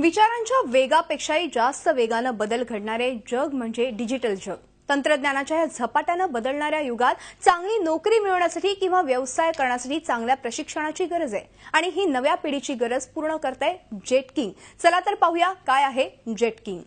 विचारांच्या वेगापेक्षाही जास्त वेगाने बदल घडणारे जग म्हणजे डिजिटल जग। तंत्रज्ञानाच्या या झपाट्याने बदलणाऱ्या युगात चांगली नोकरी मिळवण्यासाठी किंवा व्यवसाय करण्यासाठी चांगल्या प्रशिक्षणाची गरज आहे आणि ही नव्या पिढीची गरज पूर्ण करते जेटकिंग। चला तर पाहूया काय आहे जेटकिंग।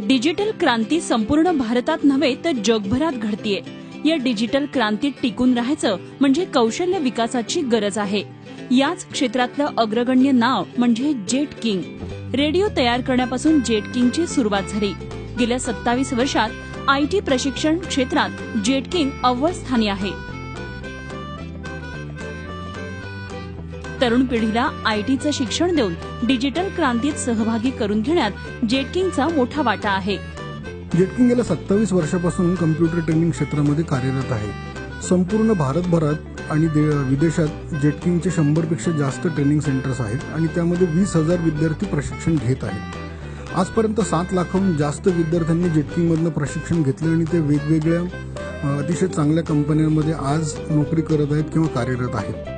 डिजिटल क्रांती संपूर्ण भारतात नव्हे तर जगभरात घडतीये। या डिजिटल क्रांतीत टिकून राहायचं म्हणजे कौशल्य विकासाची गरज आहे। याच क्षेत्रातलं अग्रगण्य नाव म्हणजे जेटकिंग। रेडिओ तयार करण्यापासून जेटकिंगची सुरुवात झाली। गेल्या 27 वर्षात आयटी प्रशिक्षण क्षेत्रात जेटकिंग अव्वल स्थानी आहे। तरुण पिढीला आयटीचं शिक्षण देऊन डिजिटल क्रांतीत सहभागी करून घेण्यात जेटकिंगचा मोठा वाटा आहे। जेटकिंग गेल्या 27 वर्षापासून कम्प्युटर ट्रेनिंग क्षेत्रामध्ये कार्यरत आहे। संपूर्ण भारतभरात आणि विदेशात जेटकिंगचे 100 पेक्षा जास्त ट्रेनिंग सेंटर्स आहेत आणि त्यामध्ये 20,000 विद्यार्थी प्रशिक्षण घेत आहेत। आजपर्यंत 7 लाखाहून जास्त विद्यार्थ्यांनी जेटकिंगमधनं प्रशिक्षण घेतले आणि ते वेगवेगळ्या अतिशय चांगल्या कंपन्यांमध्ये आज नोकरी करत आहेत किंवा कार्यरत आहेत।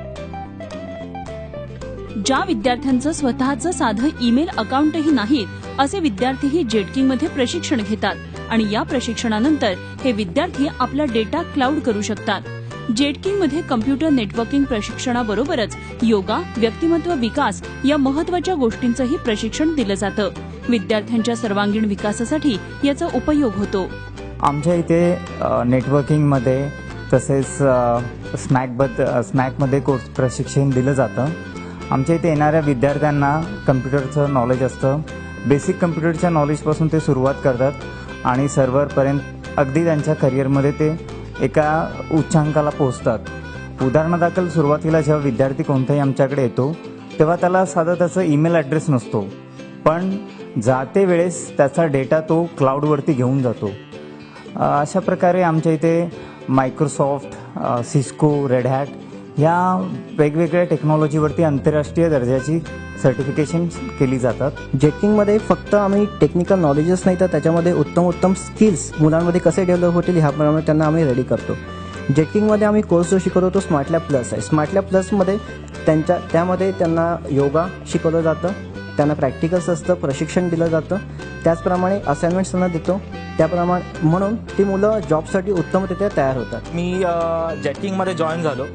ज्या विद्यार्थ्यांचं स्वतःचं साधं ईमेल अकाउंटही नाही असे विद्यार्थीही जेटकिंगमध्ये प्रशिक्षण घेतात आणि या प्रशिक्षणानंतर हे विद्यार्थी आपला डेटा क्लाउड करू शकतात। जेटकिंगमध्ये कम्प्युटर नेटवर्किंग प्रशिक्षणाबरोबरच योगा, व्यक्तिमत्व विकास या महत्त्वाच्या गोष्टींचंही प्रशिक्षण दिलं जातं। विद्यार्थ्यांच्या सर्वांगीण विकासासाठी याचा उपयोग होतो। आमच्या इथे नेटवर्किंगमध्ये तसेच स्मॅकमध्ये कोर्स प्रशिक्षण दिलं जातं। आमच्या इथे येणाऱ्या विद्यार्थ्यांना कम्प्युटरचं नॉलेज असतं। बेसिक कम्प्युटरच्या नॉलेजपासून ते सुरुवात करतात आणि सर्व्हरपर्यंत अगदी त्यांच्या करिअरमध्ये ते एका उच्चांकाला पोहोचतात। उदाहरणादाखल सुरुवातीला जेव्हा विद्यार्थी कोणताही आमच्याकडे येतो तेव्हा त्याला साधा त्याचा ईमेल ॲड्रेस नसतो, पण जाते वेळेस त्याचा डेटा तो क्लाउडवरती घेऊन जातो। अशा प्रकारे आमच्या इथे मायक्रोसॉफ्ट, सिस्को, रेड हॅट या वेगवेगळ्या टेक्नॉलॉजीवरती आंतरराष्ट्रीय दर्जाची सर्टिफिकेशन केली जातात। जेटकिंगमध्ये फक्त आम्ही टेक्निकल नॉलेजच नाही तर त्याच्यामध्ये उत्तम स्किल्स मुलांमध्ये कसे डेव्हलप होतील ह्याप्रमाणे त्यांना आम्ही रेडी करतो। जेटकिंगमध्ये आम्ही कोर्स जो शिकवतो तो स्मार्ट लॅब प्लस आहे। स्मार्ट लॅब प्लसमध्ये त्यामध्ये त्यांना योगा शिकवलं जातं, त्यांना प्रॅक्टिकल्स असतं, प्रशिक्षण दिलं जातं, त्याचप्रमाणे असाइनमेंट्स त्यांना देतो। त्याप्रमाणे म्हणून ती मुलं जॉबसाठी उत्तमरित्या तयार होतात। मी जेटकिंगमध्ये जॉईन झालो।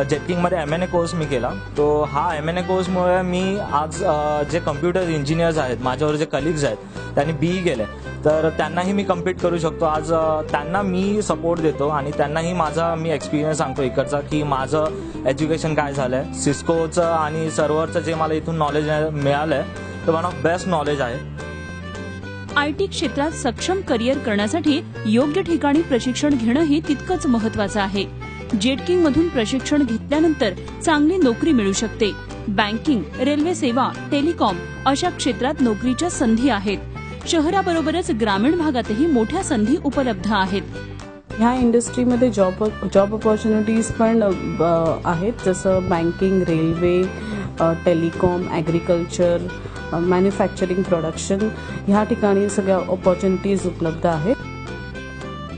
जेटकिंगमध्ये M&A कोर्स मी केला। तो हा M&A कोर्समुळे मी आज जे कम्प्युटर इंजिनियर्स आहेत, माझ्यावर जे कलिग्स आहेत त्यांनी BE केले, तर त्यांनाही मी कम्पीट करू शकतो। आज त्यांना मी सपोर्ट देतो आणि त्यांनाही मी एक्सपिरियन्स सांगतो इकडचा की माझं एज्युकेशन काय झालंय। सिस्कोचं आणि सर्व्हरचं जे मला इथून नॉलेज मिळालंय ते वन ऑफ बेस्ट नॉलेज आहे। आयटी क्षेत्रात सक्षम करिअर करण्यासाठी योग्य ठिकाणी प्रशिक्षण घेणंही तितकंच महत्त्वाचं आहे। जेटकिंगमधून प्रशिक्षण घेतल्यानंतर चांगली नोकरी मिळू शकते। बँकिंग, रेल्वे सेवा, टेलिकॉम अशा क्षेत्रात नोकरीच्या संधी आहेत। शहराबरोबरच ग्रामीण भागातही मोठ्या संधी उपलब्ध आहेत। ह्या इंडस्ट्रीमध्ये जॉब अपॉर्च्युनिटीज पण आहेत, जसं banking, railway, telecom, agriculture, manufacturing, production ह्या ठिकाणी सगळ्या अपॉर्च्युनिटीज उपलब्ध आहेत।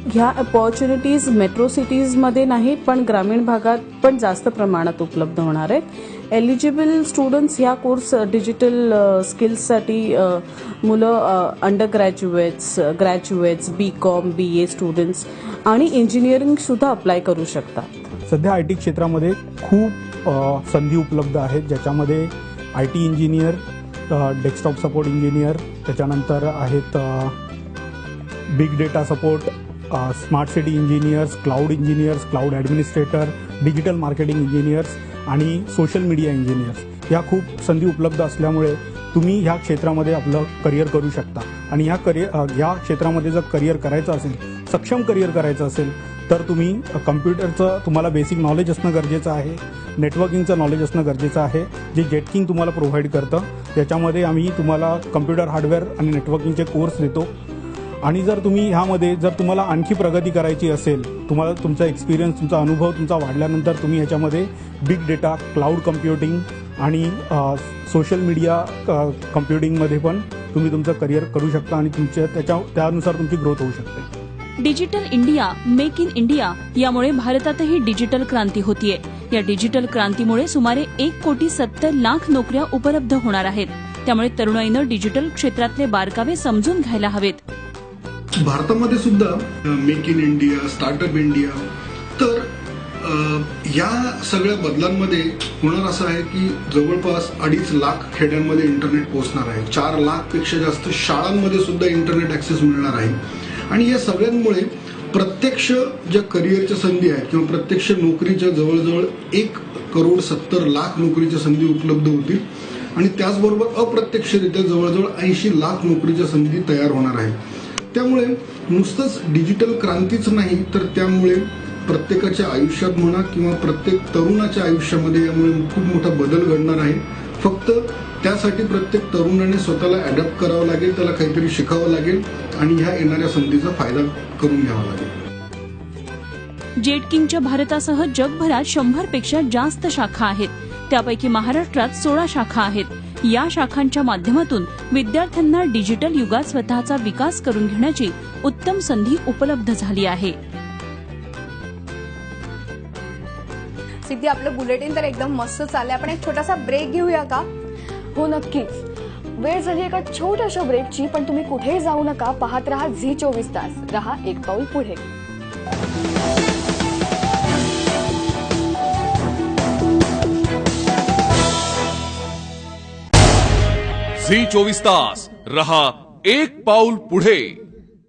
ह्या अपॉर्च्युनिटीज मेट्रो सिटीजमध्ये नाही पण ग्रामीण भागात पण जास्त प्रमाणात उपलब्ध होणार आहेत। एलिजिबल स्टुडंट्स ह्या कोर्स डिजिटल स्किल्ससाठी मुलं under graduates, BCom, BA students आणि इंजिनिअरिंगसुद्धा अप्लाय करू शकतात। सध्या आयटी क्षेत्रामध्ये खूप संधी उपलब्ध आहेत, ज्याच्यामध्ये IT engineer, desktop support engineer, त्याच्यानंतर आहेत big data support, smart city engineers, cloud administrator, digital marketing engineers आणि सोशल मीडिया इंजिनियर्स या खूप संधी उपलब्ध असल्यामुळे तुम्ही ह्या क्षेत्रामध्ये आपलं करिअर करू शकता। आणि ह्या क्षेत्रामध्ये जर करिअर करायचं असेल, सक्षम करिअर करायचं असेल तर तुम्ही कम्प्युटरचं तुम्हाला बेसिक नॉलेज असणं गरजेचं आहे, नेटवर्किंगचं नॉलेज असणं गरजेचं आहे, जे जेटकिंग तुम्हाला प्रोव्हाइड करतं। त्याच्यामध्ये आम्ही तुम्हाला कम्प्युटर हार्डवेअर आणि नेटवर्किंगचे कोर्स देतो। आणि जर तुम्हाला आणखी प्रगती करायची असेल, तुम्हाला तुमचा एक्सपिरियन्स, तुमचा अनुभव वाढल्यानंतर तुम्ही याच्यामध्ये बिग डेटा, क्लाउड कम्प्युटिंग आणि सोशल मीडिया कम्प्युटिंगमध्ये पण तुम्ही तुमचं करिअर करू शकता आणि त्यानुसार तुमची ग्रोथ होऊ शकते। Digital India, make in India यामुळे भारतातही डिजिटल क्रांती होतीये। या डिजिटल क्रांतीमुळे सुमारे 1,70,00,000 नोकऱ्या उपलब्ध होणार आहेत. त्यामुळे तरुणाईनं डिजिटल क्षेत्रातले बारकावे समजून घ्यायला हवेत. भारतामध्ये सुद्धा make in India, startup India, तर या सगळ्या बदलांमध्ये होणार असं आहे की जवळपास 2.5 लाख खेड्यांमध्ये इंटरनेट पोहोचणार आहे. 4 लाखपेक्षा जास्त शाळांमध्ये सुद्धा इंटरनेट ऍक्सेस मिळणार आहे. आणि या सगळ्यांमुळे प्रत्यक्ष ज्या करिअरच्या संधी आहेत किंवा प्रत्यक्ष नोकरीच्या जवळजवळ 1,70,00,000 नोकरीच्या संधी उपलब्ध होतील. आणि त्याचबरोबर अप्रत्यक्षरित्या जवळजवळ 80 लाख नोकरीच्या संधी तयार होणार आहेत. त्यामुळे नुसतंच डिजिटल क्रांतीच नाही, तर त्यामुळे प्रत्येकाच्या आयुष्यात म्हणा किंवा प्रत्येक तरुणाच्या आयुष्यामध्ये यामुळे खूप मोठा बदल घडणार आहे. फक्त त्यासाठी प्रत्येक तरुणाने स्वतःला अडॅप्ट करावं लागेल, त्याला काहीतरी शिकावं लागेल आणि ह्या येणाऱ्या संधीचा फायदा करून घ्यावा लागेल. जेटकिंगच्या भारतासह जगभरात 100 पेक्षा जास्त शाखा आहेत. त्यापैकी महाराष्ट्रात 16 शाखा आहेत. या शाखांच्या माध्यमातून विद्यार्थ्यांना डिजिटल युगात स्वतःचा विकास करून घेण्याची उत्तम संधी उपलब्ध झाली आहे. सिद्धी, आपलं बुलेटिन तर एकदम मस्त चाललंय. आपण एक छोटासा ब्रेक घेऊया का? हो नक्कीच. वेळ झाली एका छोट्याशा ब्रेकची, पण तुम्ही कुठेही जाऊ नका. पाहत रहा झी24 तास. रहा एक पाऊल पुढे. झी24 तास, रहा एक पाऊल पुढे.